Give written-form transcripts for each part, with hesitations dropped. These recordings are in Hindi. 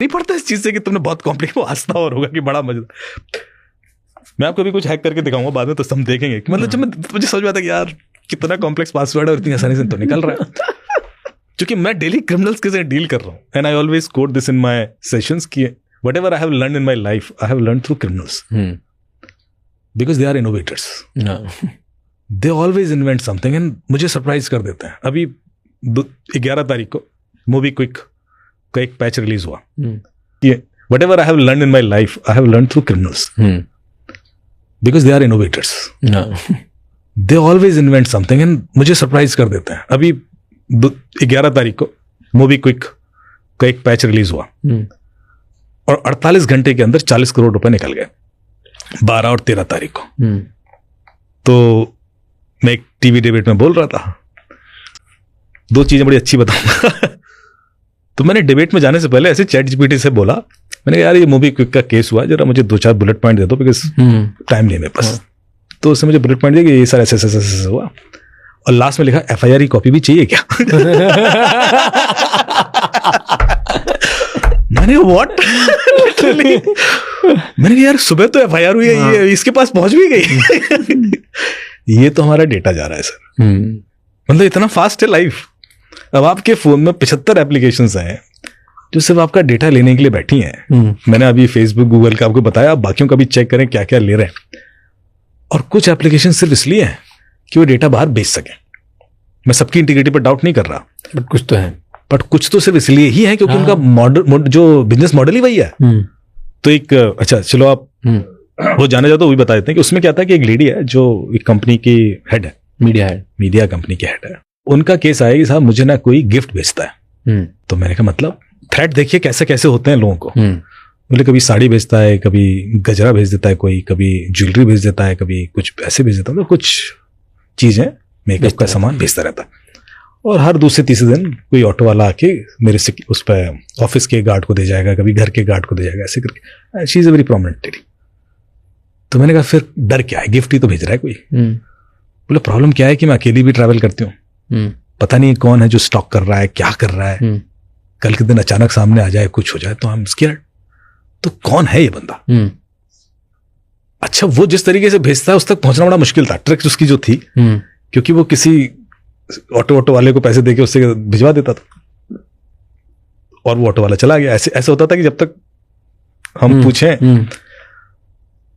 नहीं पड़ता इस चीज से कि तुमने बहुत कॉम्प्लिकेट, वो हंसता और होगा कि बड़ा मजा। मैं आपको भी कुछ हैक करके दिखाऊंगा बाद में, तो हम देखेंगे कि मतलब जब मुझे समझ में आता कि यार कितना कॉम्प्लेक्स पासवर्ड है और इतनी आसानी से तो निकल रहा है। क्योंकि मैं डेली क्रिमिनल्स के साथ डील कर रहा हूँ, and I always quote this in my sessions कि whatever I have learned in my life I have learned through criminals, because they are innovators, they always invent something and मुझे सरप्राइज कर देते हैं। अभी 11 तारीख को मूवी क्विक का एक पैच रिलीज हुआ, ये whatever I have learned in my life I have learned through criminals, because they are innovators, they always invent something and मुझे सरप्राइज कर देते हैं। अभी 11 तारीख को मूवी क्विक का एक पैच रिलीज हुआ और 48 घंटे के अंदर 40 करोड़ रुपए निकल गए 12 और 13 तारीख को। तो मैं एक टीवी डिबेट में बोल रहा था, 2 चीजें बड़ी अच्छी बताऊंगा। तो मैंने डिबेट में जाने से पहले ऐसे चैट जीपीटी से बोला, मैंने कहा यार ये मूवी क्विक का केस हुआ, जरा मुझे 2-4 बुलेट पॉइंट दे दो, बिकॉज टाइम नहीं है मेरे पास। तो उसने मुझे बुलेट पॉइंट दिया कि ये सर ऐसे हुआ, और लास्ट में लिखा FIR की कॉपी भी चाहिए क्या? मैंने व्हाट लिटरली मैंने कहा यार सुबह तो FIR हुई है, ये इसके पास पहुंच भी गई। ये तो हमारा डेटा जा रहा है सर, मतलब इतना फास्ट है लाइफ। अब आपके फोन में 75 एप्लीकेशंस हैं जो सिर्फ आपका डेटा लेने के लिए बैठी हैं। मैंने अभी फेसबुक गूगल का आपको बताया, आप बाकियों का भी चेक करें क्या क्या ले रहे हैं। और कुछ एप्लीकेशन सिर्फ इसलिए हैं कि वो डेटा बाहर बेच सकें। मैं सबकी इंटीग्रिटी पर डाउट नहीं कर रहा, बट कुछ तो है, बट कुछ तो सिर्फ इसलिए ही है क्योंकि उनका मॉडल जो बिजनेस मॉडल ही वही है। तो एक अच्छा चलो आप वो जाने जाओ तो वही बता देते हैं कि उसमें क्या था कि एक लेडी है जो एक कंपनी की हेड है, मीडिया कंपनी की हेड है। उनका केस आया कि साहब मुझे ना कोई गिफ्ट भेजता है। तो मैंने कहा मतलब थ्रेट देखिए कैसे कैसे होते हैं लोगों को। बोले कभी साड़ी भेजता है, कभी गजरा भेज देता है कोई, कभी ज्वेलरी भेज देता है, कभी कुछ पैसे भेज देता है, तो कुछ चीजें मेकअप का सामान भेजता रहता है। और हर दूसरे तीसरे दिन कोई ऑटो वाला आके मेरे से उस पर ऑफिस के गार्ड को दे जाएगा, कभी घर के गार्ड को दे जाएगा, ऐसे करके। She is a very prominent lady. तो मैंने कहा फिर डर क्या है, गिफ्ट ही तो भेज रहा है कोई। बोले प्रॉब्लम क्या है कि मैं अकेली भी ट्रैवल करती हूँ, पता नहीं कौन है जो स्टॉक कर रहा है, क्या कर रहा है, कल के दिन अचानक सामने आ जाए, कुछ हो जाए तो हम स्केयर्ड। तो कौन है ये बंदा? अच्छा वो जिस तरीके से भेजता है उस तक पहुंचना बड़ा मुश्किल था। ट्रिक उसकी जो थी, क्योंकि वो किसी ऑटो वाले को पैसे देके उससे भिजवा देता था और वो ऑटो वाला चला गया। ऐसे होता था कि जब तक हम पूछें।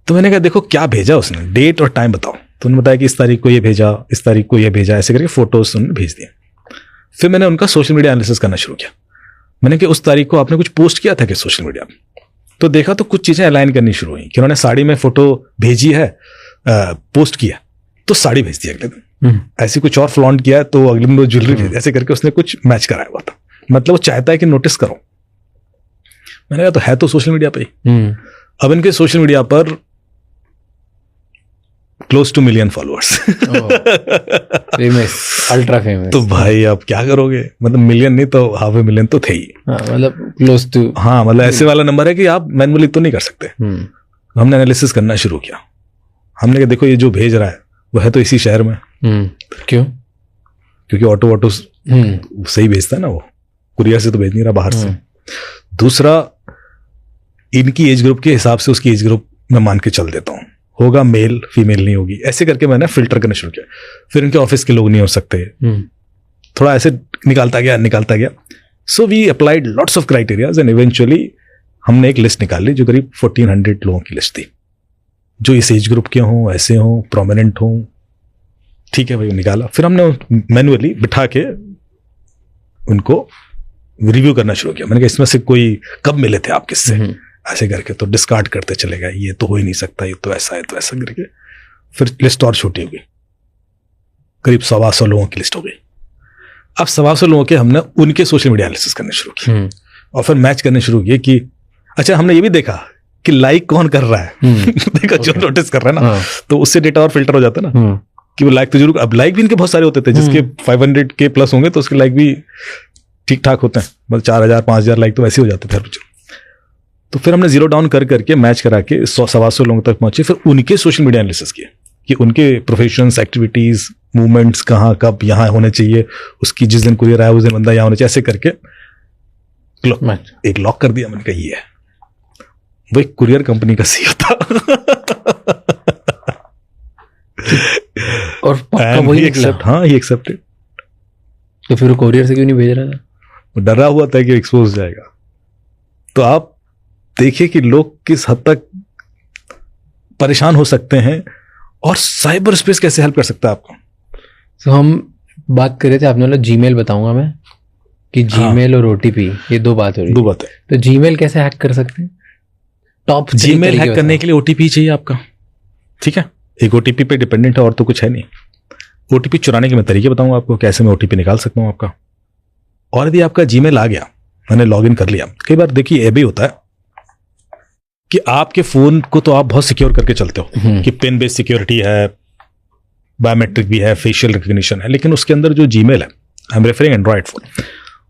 तो मैंने कहा देखो क्या भेजा उसने, डेट और टाइम बताओ। तो उन्होंने बताया कि इस तारीख को ये भेजा, इस तारीख को ये भेजा, ऐसे करके फोटोज उन्होंने भेज दिए। फिर मैंने उनका सोशल मीडिया एनालिसिस करना शुरू किया। मैंने कहा उस तारीख को आपने कुछ पोस्ट किया था कि सोशल मीडिया में? तो देखा तो कुछ चीजें अलाइन करनी शुरू हुई कि उन्होंने साड़ी में फोटो भेजी है, पोस्ट किया तो साड़ी भेज दी अगले दिन, ऐसी कुछ और फ्लॉन्ट किया है तो अगले दिन वो ज्वेलरी भेज, ऐसे करके उसने कुछ मैच कराया हुआ था। मतलब वो चाहता है कि नोटिस करो। मैंने कहा तो है तो सोशल मीडिया पे ही। अब इनके सोशल मीडिया पर close to 1 million followers, famous, ultra famous. तो भाई अब क्या करोगे, मतलब मिलियन नहीं तो 500 मिलियन तो थे ही। मतलब क्लोज टू, हाँ मतलब ऐसे वाला नंबर है कि आप मैनुअली तो नहीं कर सकते। हमने एनालिसिस करना शुरू किया। हमने कहा देखो ये जो भेज रहा है वो है तो इसी शहर में। क्यों? क्योंकि ऑटो सही भेजता है ना, वो कुरियर से तो भेज नहीं रहा बाहर से। दूसरा इनकी एज ग्रुप के हिसाब से उसकी एज ग्रुप मैं मान के चल देता हूँ, होगा मेल फीमेल नहीं होगी, ऐसे करके मैंने फिल्टर करना शुरू किया। फिर इनके ऑफिस के लोग नहीं हो सकते, थोड़ा ऐसे निकालता गया। So we applied lots of criterias and eventually हमने एक लिस्ट निकाल ली जो करीब 1400 लोगों की लिस्ट थी, जो इस एज ग्रुप के हों, ऐसे हों, प्रोमिनेंट हों। ठीक है भाई निकाला। फिर हमने मैनुअली बिठा के उनको रिव्यू करना शुरू किया। मैंने कहा इसमें से कोई कब मिले थे आप किससे, ऐसे करके तो डिस्कार्ड करते चले गए, ये तो हो ही नहीं सकता, ये तो ऐसा है, तो ऐसा करके फिर लिस्ट और छोटी हो गई, करीब 125 लोगों की लिस्ट हो गई। अब 125 लोगों के हमने उनके सोशल मीडिया एनालिसिस करने शुरू किए और फिर मैच करने शुरू किए कि अच्छा हमने ये भी देखा कि लाइक कौन कर रहा है। देखा जो नोटिस कर रहा है ना, तो उससे डेटा और फिल्टर हो जाता है ना कि वो लाइक तो जरूर। अब लाइक भी इनके बहुत सारे होते थे, जिसके 500K प्लस होंगे तो उसके लाइक भी ठीक ठाक होते हैं, मतलब 4000-5000 लाइक तो वैसे हो जाते थे हर। तो फिर हमने जीरो डाउन करके मैच करा के 100-125 लोगों तक पहुंचे। फिर उनके सोशल मीडिया एनालिसिस किए कि उनके प्रोफेशंस, एक्टिविटीज, मूवमेंट्स कहाँ कब यहाँ होने चाहिए, उसकी जिस दिन कुरियर आया उस दिन बंदा यहाँ होना चाहिए, ऐसे करके एक लॉक कर दिया। मैंने कहा ये है, वो एक कुरियर कंपनी का सीईओ था। और पक्का वही निकला? हाँ, ही एक्सेप्टेड। तो फिर वो कोरियर से क्यों नहीं भेज रहा था? वो डरा हुआ था कि एक्सपोज हो जाएगा। तो आप देखिए कि लोग किस हद तक परेशान हो सकते हैं और साइबर स्पेस कैसे हेल्प कर सकता है आपको। तो हम बात कर रहे थे, आपने बोला जीमेल बताऊंगा मैं, कि जीमेल और ओटीपी ये दो बात हो रही है। दो बात है। तो जीमेल कैसे हैक कर सकते हैं? टॉप जीमेल हैक करने के लिए ओटीपी चाहिए आपका, ठीक है? एक ओटीपी पे डिपेंडेंट है और तो कुछ है नहीं। ओटीपी चुराने के मैं तरीके बताऊंगा आपको, कैसे मैं ओटीपी निकाल सकता हूं आपका। और यदि आपका जीमेल आ गया, मैंने लॉगिन कर लिया, कई बार देखिए ये भी होता है कि आपके फोन को तो आप बहुत सिक्योर करके चलते हो कि पिन बेस्ड सिक्योरिटी है, बायोमेट्रिक भी है, फेशियल रिकग्निशन है, लेकिन उसके अंदर जो जीमेल है, I am referring Android phone,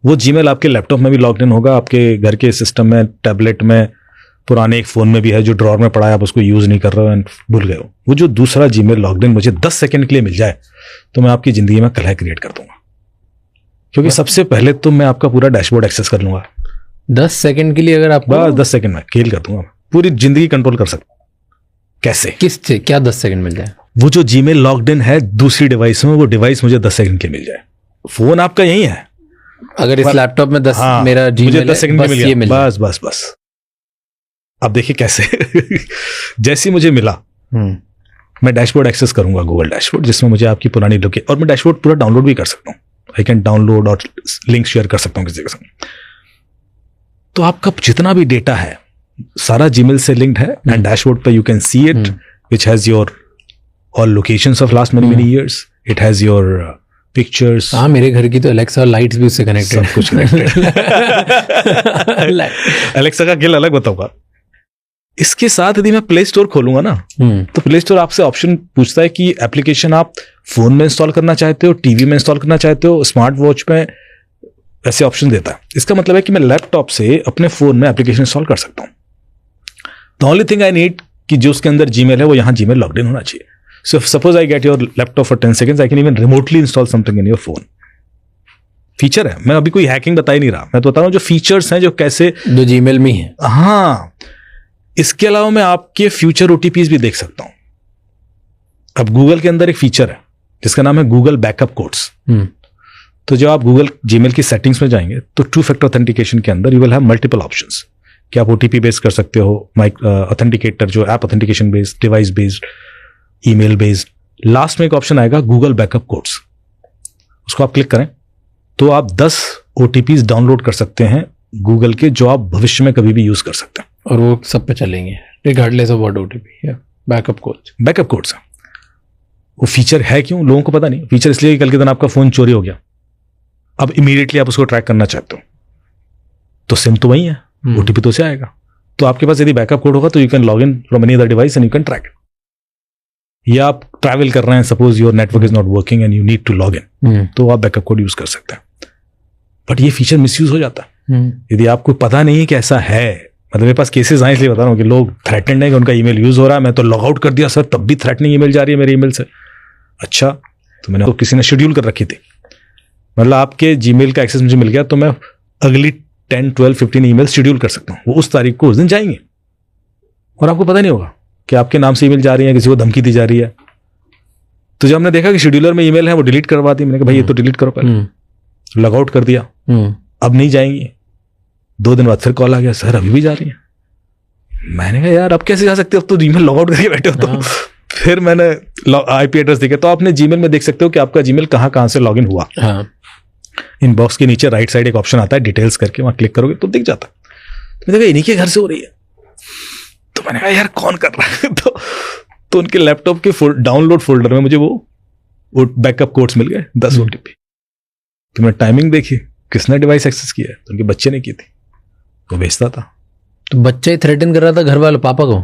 वो जीमेल आपके लैपटॉप में भी लॉग इन होगा, आपके घर के सिस्टम में, टैबलेट में, पुराने एक फोन में भी है जो ड्रॉर में पड़ा है, आप उसको यूज नहीं कर रहे हो एंड भूल गए हो। वो जो दूसरा जीमेल लॉग इन मुझे 10 सेकंड के लिए मिल जाए तो मैं आपकी जिंदगी में कलह क्रिएट कर दूंगा, क्योंकि सबसे पहले तो मैं आपका पूरा डैशबोर्ड एक्सेस कर लूंगा। 10 सेकंड के लिए अगर आप, बस 10 सेकंड में खेल कर दूंगा, पूरी जिंदगी कंट्रोल कर सकता। कैसे? किससे क्या 10 सेकंड मिल जाए? वो जो जीमेल लॉग्ड इन है दूसरी डिवाइस में, वो डिवाइस मुझे 10 सेकंड के मिल जाए। फोन आपका यही है, अगर इस लैपटॉप में 10 मेरा जीमेल मुझे 10 सेकंड में मिल गया, बस बस बस। अब देखिए कैसे। जैसे मुझे मिला, मैं डैशबोर्ड एक्सेस करूंगा, गूगल डैशबोर्ड, जिसमें मुझे आपकी पुरानी लोकेशन, और मैं डैशबोर्ड पूरा डाउनलोड भी कर सकता हूँ। आई कैन डाउनलोड और लिंक शेयर कर सकता हूँ किसी के साथ। तो आपका जितना भी डेटा है सारा जीमेल से लिंक्ड है, एंड डैशबोर्ड पे you can see it, which has your all locations of last many years, it has your pictures. हाँ, मेरे घर की तो एलेक्सा और लाइट्स भी उससे कनेक्टेड, सब कुछ कनेक्टेड। एलेक्सा का खेल अलग बताऊंगा। इसके साथ यदि मैं प्ले स्टोर खोलूंगा ना, तो प्ले स्टोर आपसे ऑप्शन पूछता है कि एप्लीकेशन आप फोन में इंस्टॉल करना चाहते हो, टीवी में इंस्टॉल करना चाहते हो, स्मार्ट वॉच में, ऐसे ऑप्शन देता है। इसका मतलब है कि मैं लैपटॉप से अपने फोन में एप्लीकेशन इंस्टॉल कर सकता हूँ। The only thing I need कि जो उसके अंदर जीमेल है वो यहाँ जीमेल लॉग्ड इन होना चाहिए। So suppose I get your laptop for 10 seconds, I can even remotely install something in your phone. Feature है, मैं अभी कोई हैकिंग बता ही नहीं रहा, मैं तो बता रहा हूँ जो फीचर्स हैं, जो कैसे जो जीमेल में है। हाँ, इसके अलावा मैं आपके फ्यूचर ओटीपीज भी देख सकता हूं। अब गूगल के अंदर एक फीचर है जिसका नाम है गूगल बैकअप कोड्स। तो जब आप गूगल जीमेल की सेटिंग्स में जाएंगे तो 2-factor ऑथेंटिकेशन के अंदर you will have multiple options कि आप ओटीपी बेस्ड कर सकते हो, ऑथेंटिकेटर जो app authentication based, device based, email based. Last में एक ऑप्शन आएगा गूगल बैकअप कोड्स, उसको आप क्लिक करें तो आप 10 ओटीपीज डाउनलोड कर सकते हैं गूगल के, जो आप भविष्य में कभी भी यूज कर सकते हैं, और वो सब पे चलेंगे रिगार्डलेस ऑफ व्हाट ओटीपी या बैकअप कोड्स। बैकअप कोड्स वो फीचर है क्यों, लोगों को पता नहीं। फीचर इसलिए कि कल के दिन आपका फोन चोरी हो गया, अब इमीडिएटली आप उसको ट्रैक करना चाहते हो, तो सिम तो वही है, ओटीपी तो से आएगा। तो आपके पास यदि बैकअप कोड होगा तो you can log in from any other device and you can track it. या आप ट्रैवल कर रहे हैं, suppose your network is not working and you need to log in, तो आप बैकअप कोड यूज कर सकते हैं। बट ये फीचर मिसयूज हो जाता है यदि आपको पता नहीं है कि ऐसा है। मतलब मेरे पास केसेस आए, इसलिए बता रहा हूँ कि लोग थ्रेटेंड है कि उनका ईमेल यूज हो रहा है, मैं तो लॉग आउट कर दिया सर, तब भी थ्रेटनिंग ईमेल जा रही है मेरे ईमेल से। अच्छा, तो मैंने तो किसी ने शेड्यूल कर रखी थी, मतलब आपके जीमेल का एक्सेस मुझे मिल गया तो मैं अगली 10, 12, 15 ईमेल शेड्यूल कर सकता हूँ, वो उस तारीख को उस दिन जाएंगे और आपको पता नहीं होगा कि आपके नाम से ईमेल जा रही है, किसी को धमकी दी जा रही है। तो जब हमने देखा कि शेड्यूलर में ईमेल है वो डिलीट करवा दी, मैंने कहा भाई ये तो डिलीट करो पहले, लॉग आउट कर दिया, अब नहीं जाएंगी। 2 दिन बाद फिर कॉल आ गया, सर अभी भी जा रही है। मैंने कहा यार अब कैसे जा सकते हो, अब तो जीमेल लॉग आउट करके बैठे हो। तो फिर मैंने आईपी एड्रेस देखा, तो आपने जीमेल में देख सकते हो कि आपका जीमेल कहाँ से लॉगिन हुआ। इनबॉक्स के नीचे राइट साइड एक ऑप्शन आता है डिटेल्स करके, वहां क्लिक करोगे तो दिख जाता है। तो मैंने कहा इन्हीं के घर से हो रही है। तो मैंने कहा यार कौन कर रहा है, तो उनके लैपटॉप के डाउनलोड फोल्डर में मुझे वो बैकअप कोड्स मिल गए, 10 ओटीपी। तो मैं टाइमिंग देखी किसने डिवाइस एक्सेस किया है, तो उनके बच्चे ने की थी, वो भेजता था। तो बच्चा ही थ्रेटन कर रहा था घर वाले पापा को,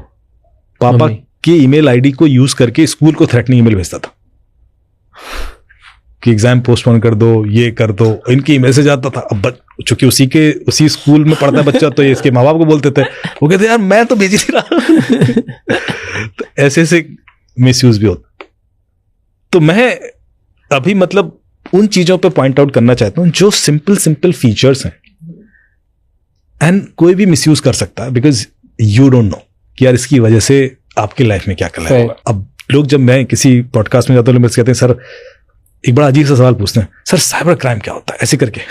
पापा के ईमेल आईडी को यूज करके स्कूल को थ्रेटनिंग ईमेल भेजता था कि एग्जाम पोस्टपोन कर दो, ये कर दो, इनके ईमेल से जाता था। अब चूंकि उसी स्कूल में पढ़ता है बच्चा, तो ये इसके माँ बाप को बोलते थे, वो कहते यार मैं तो भेज ही नहीं रहा। तो ऐसे मिसयूज भी होता। तो मैं अभी मतलब उन चीजों पे पॉइंट आउट करना चाहता हूं जो सिंपल फीचर्स हैं, एंड कोई भी मिसयूज कर सकता है, बिकॉज यू डोंट नो कि यार इसकी वजह से आपकी लाइफ में क्या कलर होगा। अब लोग, जब मैं किसी पॉडकास्ट में जाता हूँ, लोग मुझसे कहते हैं सर, एक बड़ा अजीब सा सवाल पूछते हैं, सर साइबर क्राइम क्या होता है, ऐसे करके।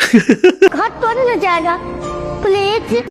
हाथ तो नहीं जाएगा प्लीज।